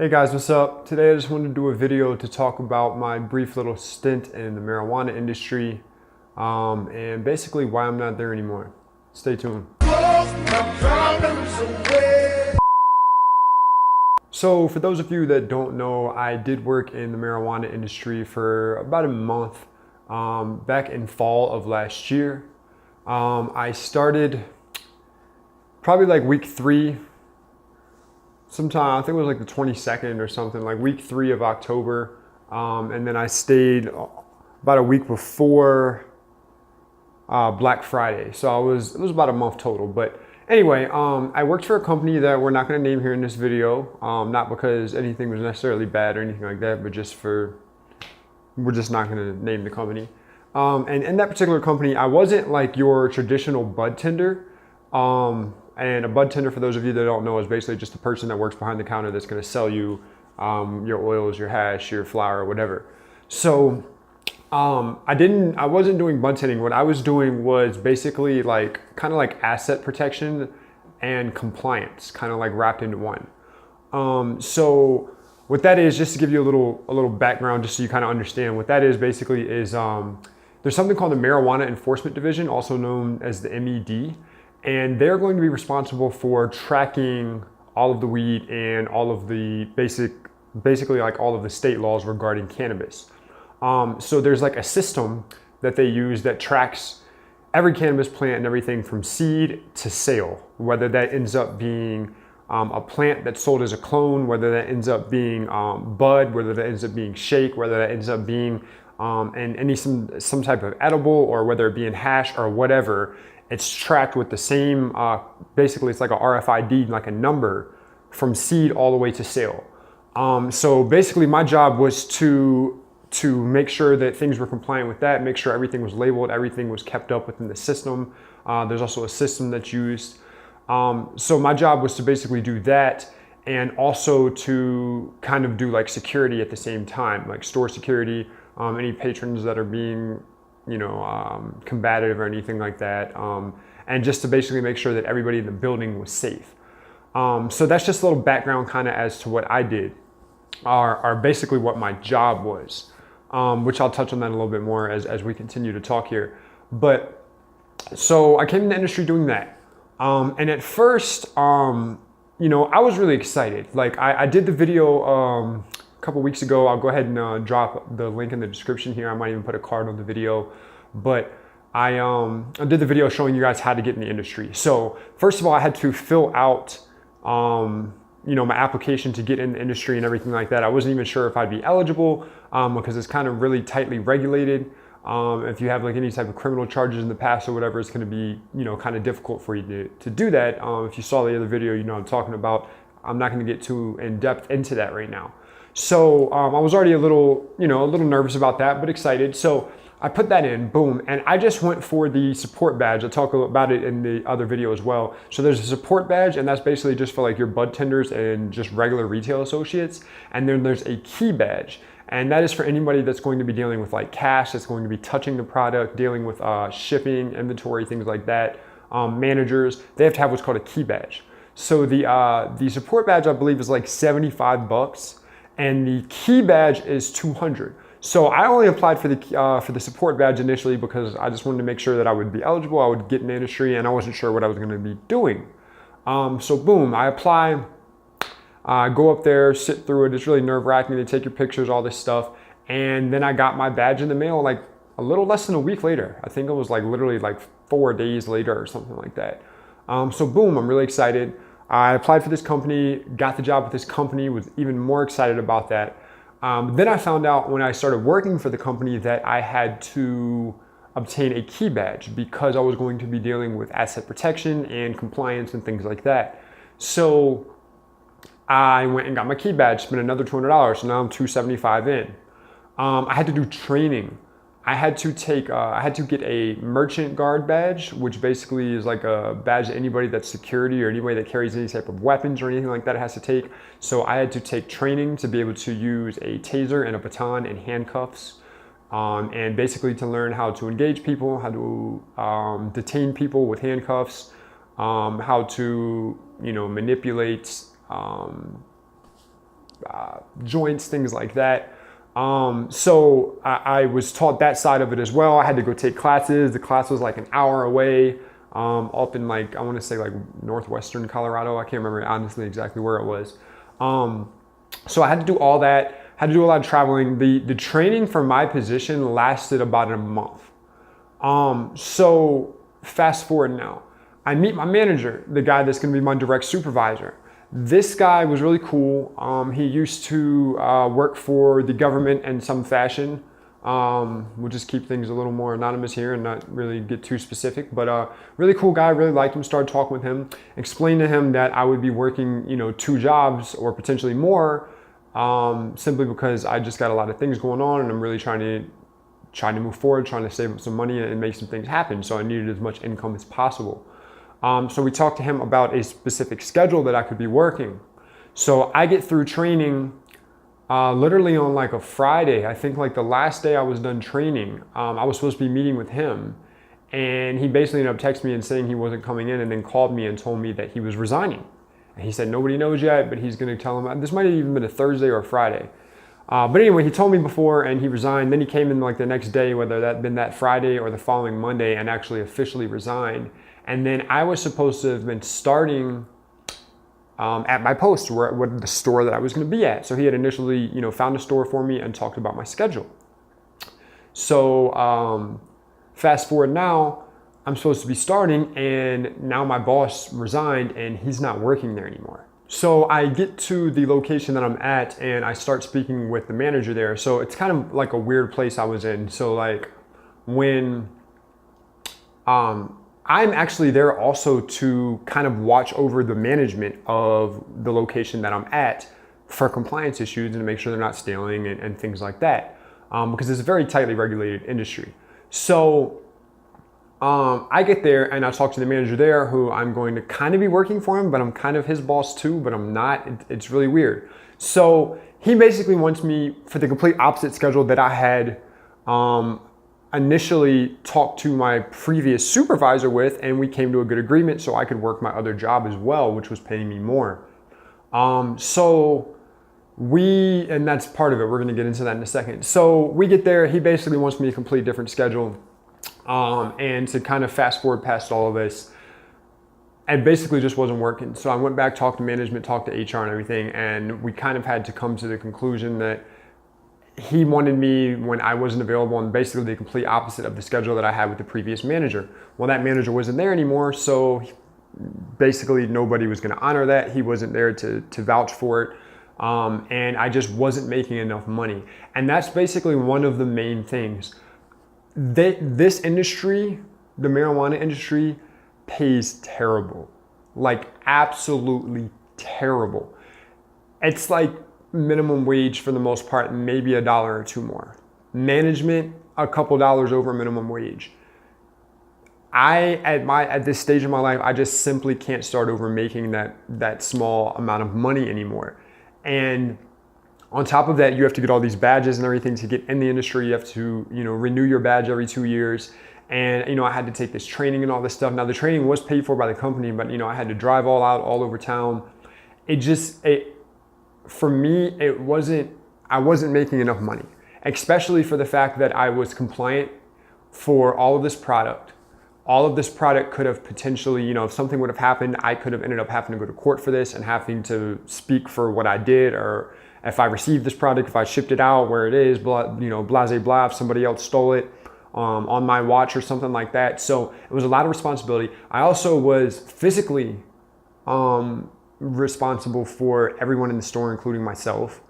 Hey guys, what's up? Today I just wanted to do a video to talk about my brief little stint in the marijuana industry and basically why I'm not there anymore. Stay tuned. So for those of you that don't know, I did work in the marijuana industry for about a month back in fall of last year. I started probably like week 3. Sometime, I think it was like the 22nd or something, like week 3 of October. And then I stayed about a week before Black Friday. So it was about a month total. But anyway, I worked for a company that we're not going to name here in this video. Not because anything was necessarily bad or anything like that, but we're just not going to name the company. And in that particular company, I wasn't like your traditional bud tender. And a bud tender, for those of you that don't know, is basically just the person that works behind the counter that's going to sell you your oils, your hash, your flour, whatever. So I wasn't doing bud tending. What I was doing was basically kind of like asset protection and compliance, kind of like wrapped into one. So what that is, just to give you a little background, just so you kind of understand what that is, basically is there's something called the Marijuana Enforcement Division, also known as the MED. And they're going to be responsible for tracking all of the weed and all of the basically like all of the state laws regarding cannabis. So there's like a system that they use that tracks every cannabis plant and everything from seed to sale, whether that ends up being a plant that's sold as a clone, whether that ends up being bud, whether that ends up being shake, whether that ends up being some type of edible, or whether it be in hash or whatever. It's tracked with the same, basically it's like a RFID, like a number from seed all the way to sale. So basically my job was to make sure that things were compliant with that, make sure everything was labeled, everything was kept up within the system. There's also a system that's used. So my job was to basically do that, and also to kind of do like security at the same time, like store security, any patrons that are being combative or anything like that, and just to basically make sure that everybody in the building was safe. So that's just a little background kind of as to what I did, or basically what my job was, which I'll touch on that a little bit more as we continue to talk here. But so I came in the industry doing that, and at first, I was really excited. Like I did the video a couple weeks ago. I'll go ahead and drop the link in the description here. I might even put a card on the video, but I did the video showing you guys how to get in the industry. So first of all, I had to fill out my application to get in the industry and everything like that. I wasn't even sure if I'd be eligible because it's kind of really tightly regulated. If you have like any type of criminal charges in the past or whatever, it's going to be kind of difficult for you to do that. If you saw the other video, I'm talking about. I'm not going to get too in depth into that right now. So I was already a little nervous about that, but excited. So I put that in, boom, and I just went for the support badge. I'll talk about it in the other video as well. So there's a support badge, and that's basically just for like your bud tenders and just regular retail associates. And then there's a key badge, and that is for anybody that's going to be dealing with like cash, that's going to be touching the product, dealing with shipping, inventory, things like that. Managers, they have to have what's called a key badge. So the support badge, I believe, is like $75. And the key badge is $200. So I only applied for the support badge initially because I just wanted to make sure that I would be eligible, I would get in the industry, and I wasn't sure what I was going to be doing. So boom, I apply, go up there, sit through it. It's really nerve-wracking. They take your pictures, all this stuff, and then I got my badge in the mail like a little less than a week later. I think it was like literally like 4 days later or something like that. So boom, I'm really excited. I applied for this company, got the job with this company, was even more excited about that. Then I found out when I started working for the company that I had to obtain a key badge because I was going to be dealing with asset protection and compliance and things like that. So I went and got my key badge, spent another $200, so now I'm $275 in. I had to do training. I had to get a merchant guard badge, which basically is like a badge that anybody that's security or anybody that carries any type of weapons or anything like that has to take. So I had to take training to be able to use a taser and a baton and handcuffs, and basically to learn how to engage people, how to detain people with handcuffs, how to manipulate joints, things like that. So I was taught that side of it as well. I had to go take classes. The class was like an hour away, up in like, I want to say like northwestern Colorado. I can't remember honestly exactly where it was. So I had to do all that, had to do a lot of traveling. The training for my position lasted about a month. So fast forward now, I meet my manager, the guy that's going to be my direct supervisor. This guy was really cool. He used to work for the government in some fashion. We'll just keep things a little more anonymous here and not really get too specific, but really cool guy, really liked him, started talking with him, explained to him that I would be working, 2 jobs or potentially more, simply because I just got a lot of things going on and I'm really trying to move forward, trying to save up some money and make some things happen. So I needed as much income as possible. So we talked to him about a specific schedule that I could be working. So I get through training literally on like a Friday. I think like the last day I was done training, I was supposed to be meeting with him. And he basically ended up texting me and saying he wasn't coming in, and then called me and told me that he was resigning. And he said nobody knows yet, but he's going to tell him. This might have even been a Thursday or a Friday. But anyway, he told me before and he resigned. Then he came in like the next day, whether that been that Friday or the following Monday, and actually officially resigned. And then I was supposed to have been starting at my post, what the store that I was going to be at. So he had initially, found a store for me and talked about my schedule. So fast forward now, I'm supposed to be starting, and now my boss resigned and he's not working there anymore. So I get to the location that I'm at and I start speaking with the manager there. So it's kind of like a weird place I was in. So like when I'm actually there also to kind of watch over the management of the location that I'm at for compliance issues and to make sure they're not stealing and things like that, because it's a very tightly regulated industry. So I get there and I talk to the manager there, who I'm going to kind of be working for him, but I'm kind of his boss too, but I'm not. It's really weird. So he basically wants me for the complete opposite schedule that I had initially talked to my previous supervisor with, and we came to a good agreement so I could work my other job as well, which was paying me more. And that's part of it. We're going to get into that in a second. So we get there. He basically wants me to complete a different schedule. And to kind of fast forward past all of this, it basically just wasn't working. So I went back, talked to management, talked to HR and everything, and we kind of had to come to the conclusion that he wanted me when I wasn't available on basically the complete opposite of the schedule that I had with the previous manager. Well, that manager wasn't there anymore, so basically nobody was going to honor that. He wasn't there to vouch for it. And I just wasn't making enough money. And that's basically one of the main things. This industry, the marijuana industry, pays terrible. Like absolutely terrible. It's like minimum wage for the most part, maybe $1 or $2 more. Management, a couple dollars over minimum wage. At this stage of my life, I just simply can't start over making that small amount of money anymore. And on top of that, you have to get all these badges and everything to get in the industry. You have to, renew your badge every 2 years. And, I had to take this training and all this stuff. Now the training was paid for by the company, but, I had to drive all over town. For me, I wasn't making enough money, especially for the fact that I was compliant for all of this product. All of this product could have potentially, if something would have happened, I could have ended up having to go to court for this and having to speak for what I did, or if I received this product, if I shipped it out where it is, blase blah, if somebody else stole it on my watch or something like that. So it was a lot of responsibility. I also was physically responsible for everyone in the store, including myself,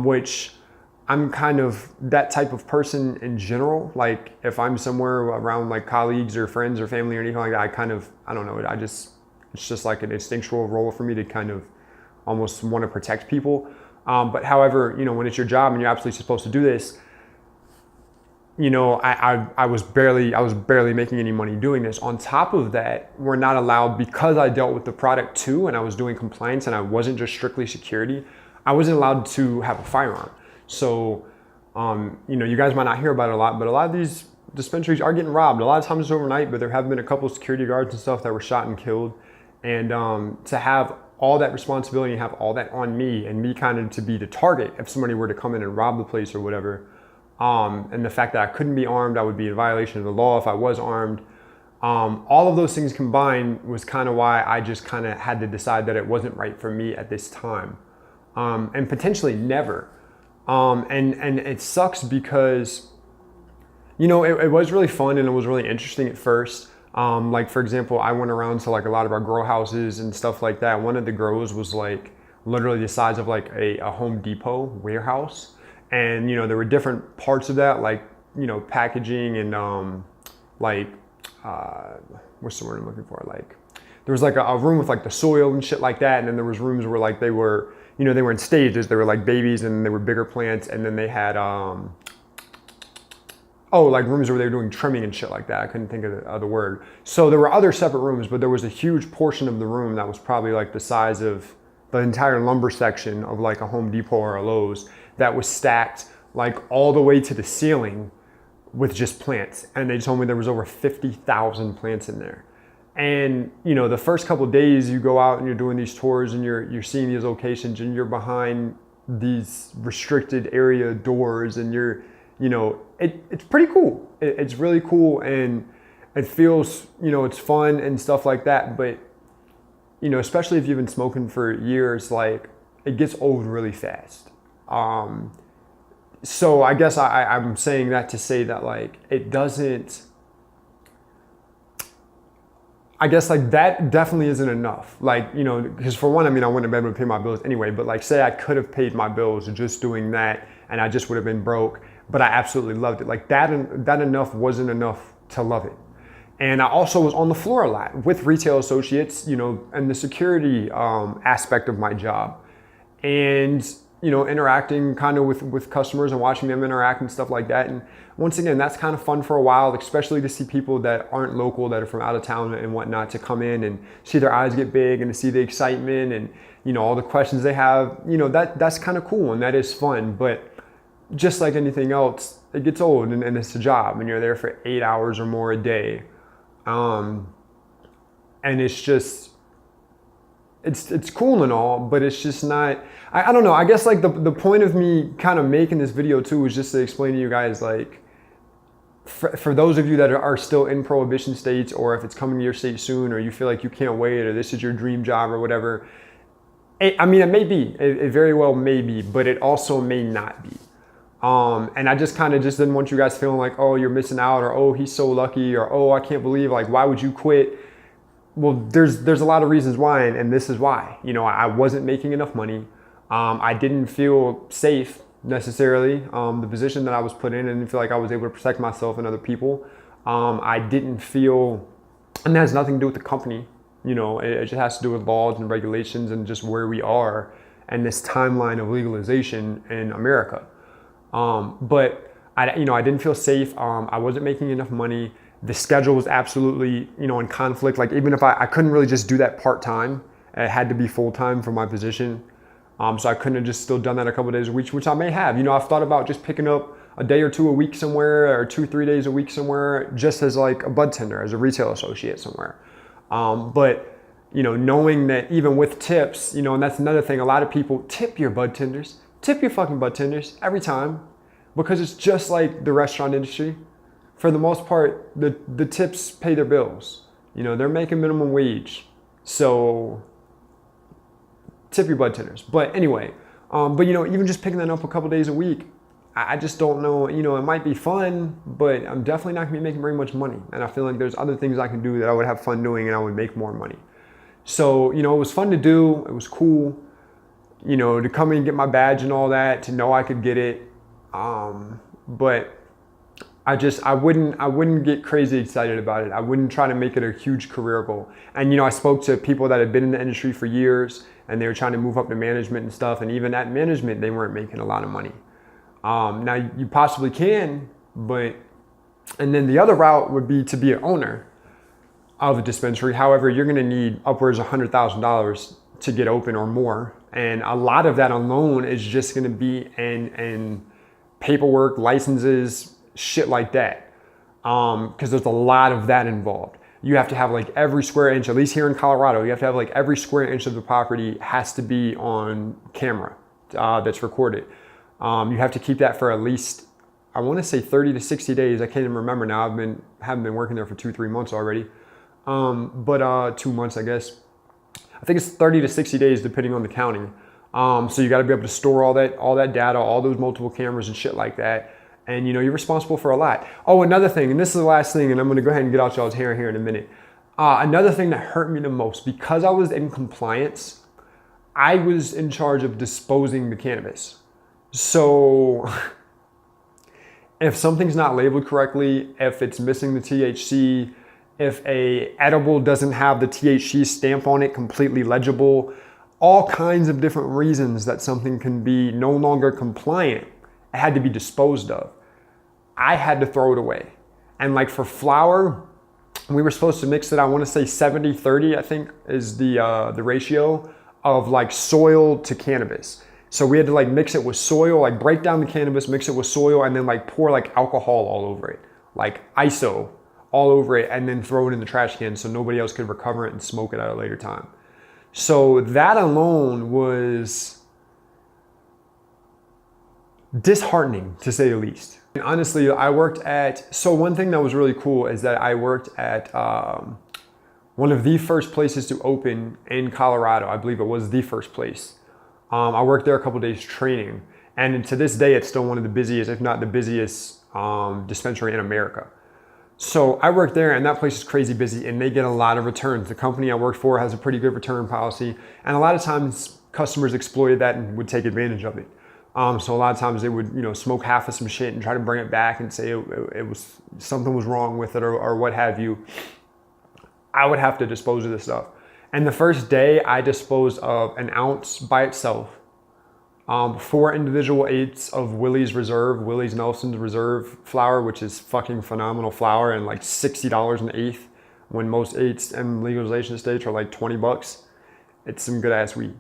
which I'm kind of that type of person in general. Like if I'm somewhere around like colleagues or friends or family or anything like that, I don't know, it's just like an instinctual role for me to kind of almost want to protect people. But however, when it's your job and you're absolutely supposed to do this, I was barely making any money doing this. On top of that, we're not allowed, because I dealt with the product too, and I was doing compliance and I wasn't just strictly security, I wasn't allowed to have a firearm. So, you guys might not hear about it a lot, but a lot of these dispensaries are getting robbed. A lot of times it's overnight, but there have been a couple of security guards and stuff that were shot and killed. And to have all that responsibility and have all that on me, and me kind of to be the target if somebody were to come in and rob the place or whatever. And the fact that I couldn't be armed, I would be in violation of the law if I was armed. All of those things combined was kind of why I just kind of had to decide that it wasn't right for me at this time, and potentially never. And it sucks because, you know, it was really fun and it was really interesting at first. Like for example, I went around to like a lot of our grow houses and stuff like that. One of the grows was like literally the size of like a Home Depot warehouse. And, you know, there were different parts of that, like, you know, packaging and what's the word I'm looking for? Like, there was like a room with like the soil and shit like that. And then there was rooms where like they were, you know, they were in stages. They were like babies and they were bigger plants. And then they had, like rooms where they were doing trimming and shit like that. I couldn't think of the word. So there were other separate rooms, but there was a huge portion of the room that was probably like the size of the entire lumber section of like a Home Depot or a Lowe's that was stacked like all the way to the ceiling with just plants. And they told me there was over 50,000 plants in there. And, you know, the first couple of days you go out and you're doing these tours and you're seeing these locations and you're behind these restricted area doors and you're, you know, it's pretty cool. It's really cool and it feels, you know, it's fun and stuff like that. But, you know, especially if you've been smoking for years, like it gets old really fast. So I guess I'm saying that to say that like it doesn't, I guess like that definitely isn't enough. Like, you know, because for one, I mean, I wouldn't have been able to pay my bills anyway, but like say I could have paid my bills just doing that and I just would have been broke, but I absolutely loved it. Like that enough wasn't enough to love it. And I also was on the floor a lot with retail associates, you know, and the security aspect of my job. And, you know, interacting kind of with customers and watching them interact and stuff like that. And once again, that's kind of fun for a while, especially to see people that aren't local, that are from out of town and whatnot, to come in and see their eyes get big and to see the excitement and, you know, all the questions they have, you know, that's kind of cool and that is fun. But just like anything else, it gets old and it's a job and you're there for 8 hours or more a day. And it's just, it's cool and all, but it's just not, I don't know. I guess like the point of me kind of making this video too is just to explain to you guys, like, for those of you that are still in prohibition states, or if it's coming to your state soon, or you feel like you can't wait, or this is your dream job or whatever. I mean, it may be, it very well may be, but it also may not be. And I just kind of just didn't want you guys feeling like, oh, you're missing out, or oh, he's so lucky, or oh, I can't believe, like, why would you quit? Well, there's a lot of reasons why, and this is why. You know, I wasn't making enough money. I didn't feel safe necessarily. The position that I was put in, I didn't feel like I was able to protect myself and other people. I didn't feel, and that has nothing to do with the company. You know, it just has to do with laws and regulations and just where we are and this timeline of legalization in America. But I didn't feel safe. I wasn't making enough money. The schedule was absolutely, you know, in conflict. Like even if I couldn't really just do that part-time, it had to be full-time for my position. So I couldn't have just still done that a couple of days a week, which I may have. You know, I've thought about just picking up a day or two a week somewhere, or 2-3 days a week somewhere, just as like a bud tender, as a retail associate somewhere. But, you know, knowing that even with tips, you know, and that's another thing, a lot of people tip your bud tenders, tip your fucking bud tenders every time, because it's just like the restaurant industry. For the most part, the tips pay their bills. You know, they're making minimum wage. So tip your bud tenders. But anyway, but you know, even just picking that up a couple days a week, I just don't know, you know, it might be fun, but I'm definitely not gonna be making very much money. And I feel like there's other things I can do that I would have fun doing and I would make more money. So, you know, it was fun to do. It was cool, you know, to come in and get my badge and all that, to know I could get it. But I wouldn't get crazy excited about it. I wouldn't try to make it a huge career goal. And, you know, I spoke to people that had been in the industry for years and they were trying to move up to management and stuff. And even at management, they weren't making a lot of money. Now you possibly can, but, and then the other route would be to be an owner of a dispensary. However, you're going to need upwards of $100,000 to get open or more. And a lot of that alone is just going to be in paperwork, licenses, shit like that. Because there's a lot of that involved. You have to have like every square inch, at least here in Colorado, you have to have like every square inch of the property has to be on camera that's recorded. You have to keep that for at least, I want to say 30 to 60 days. I can't even remember now. Haven't been working there for 2-3 months already. But 2 months, I guess. I think it's 30 to 60 days depending on the county. So you got to be able to store all that data, all those multiple cameras and shit like that. And you know, you're responsible for a lot. Oh, another thing, and this is the last thing, and I'm gonna go ahead and get out y'all's hair here in a minute. Another thing that hurt me the most, because I was in compliance, I was in charge of disposing the cannabis. So if something's not labeled correctly, if it's missing the THC, if a edible doesn't have the THC stamp on it completely legible, all kinds of different reasons that something can be no longer compliant, it had to be disposed of. I had to throw it away. And like for flour, we were supposed to mix it, I want to say 70-30, I think is the ratio of like soil to cannabis. So we had to like mix it with soil, like break down the cannabis, mix it with soil, and then like pour like alcohol all over it, like ISO all over it, and then throw it in the trash can so nobody else could recover it and smoke it at a later time. So that alone was disheartening, to say the least. And honestly, I worked at, so one thing that was really cool is that I worked at one of the first places to open in Colorado. I believe it was the first place. I worked there a couple days training, and to this day, it's still one of the busiest, if not the busiest dispensary in America. So I worked there, and that place is crazy busy, and they get a lot of returns. The company I worked for has a pretty good return policy, and a lot of times customers exploited that and would take advantage of it. So a lot of times they would, you know, smoke half of some shit and try to bring it back and say it was something was wrong with it or what have you. I would have to dispose of this stuff. And the first day I disposed of an ounce by itself, 4 individual eighths of Willie's Nelson's Reserve flour, which is fucking phenomenal flour, and like $60 an eighth when most eighths in legalization states are like 20 bucks. It's some good ass weed.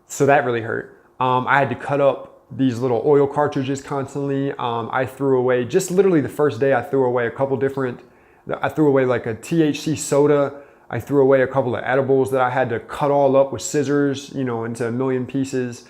So that really hurt. I had to cut up these little oil cartridges constantly. I threw away, just literally the first day, I threw away I threw away like a THC soda. I threw away a couple of edibles that I had to cut all up with scissors, you know, into a million pieces.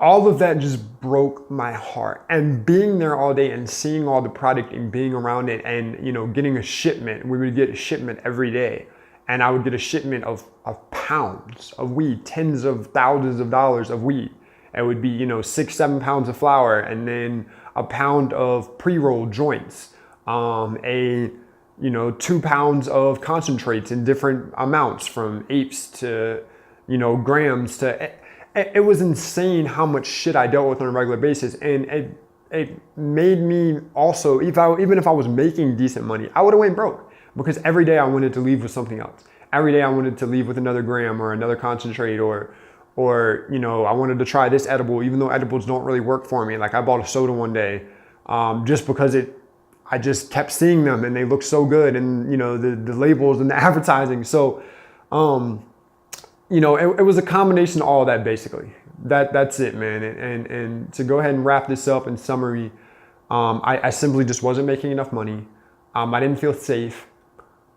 All of that just broke my heart. And being there all day and seeing all the product and being around it and, you know, getting a shipment, we would get a shipment every day. And I would get a shipment of pounds of weed, tens of thousands of dollars of weed. It would be, you know, 6-7 pounds of flour, and then a pound of pre-rolled joints, 2 pounds of concentrates in different amounts, from eighths to, you know, grams to. It was insane how much shit I dealt with on a regular basis, and it made me also, even if I was making decent money, I would have went broke, because every day I wanted to leave with something else. Every day I wanted to leave with another gram or another concentrate, or you know, I wanted to try this edible, even though edibles don't really work for me. Like I bought a soda one day, just because I just kept seeing them and they looked so good, and you know, the labels and the advertising. So, you know, it was a combination of all of that basically. That's it, man. And to go ahead and wrap this up in summary, I simply just wasn't making enough money. I didn't feel safe.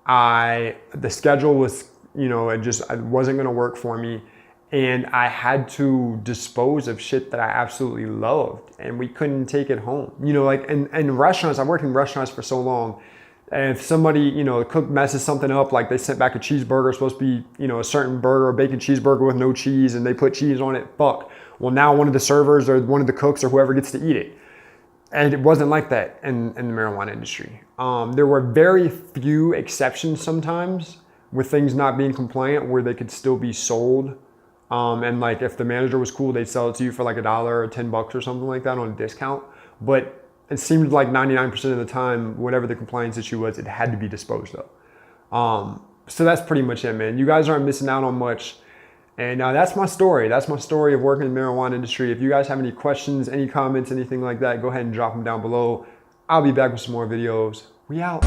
The schedule was, you know, it wasn't gonna work for me. And I had to dispose of shit that I absolutely loved, and we couldn't take it home. You know, like in restaurants, I worked in restaurants for so long. And if somebody, you know, the cook messes something up, like they sent back a cheeseburger, supposed to be, you know, a certain burger, a bacon cheeseburger with no cheese, and they put cheese on it, fuck. Well, now one of the servers or one of the cooks or whoever gets to eat it. And it wasn't like that in the marijuana industry. There were very few exceptions sometimes with things not being compliant where they could still be sold. And like if the manager was cool, they'd sell it to you for like $1 or $10 or something like that on a discount. But it seemed like 99% of the time, whatever the compliance issue was, it had to be disposed of. So that's pretty much it, man. You guys aren't missing out on much. And that's my story. That's my story of working in the marijuana industry. If you guys have any questions, any comments, anything like that, go ahead and drop them down below. I'll be back with some more videos. We out.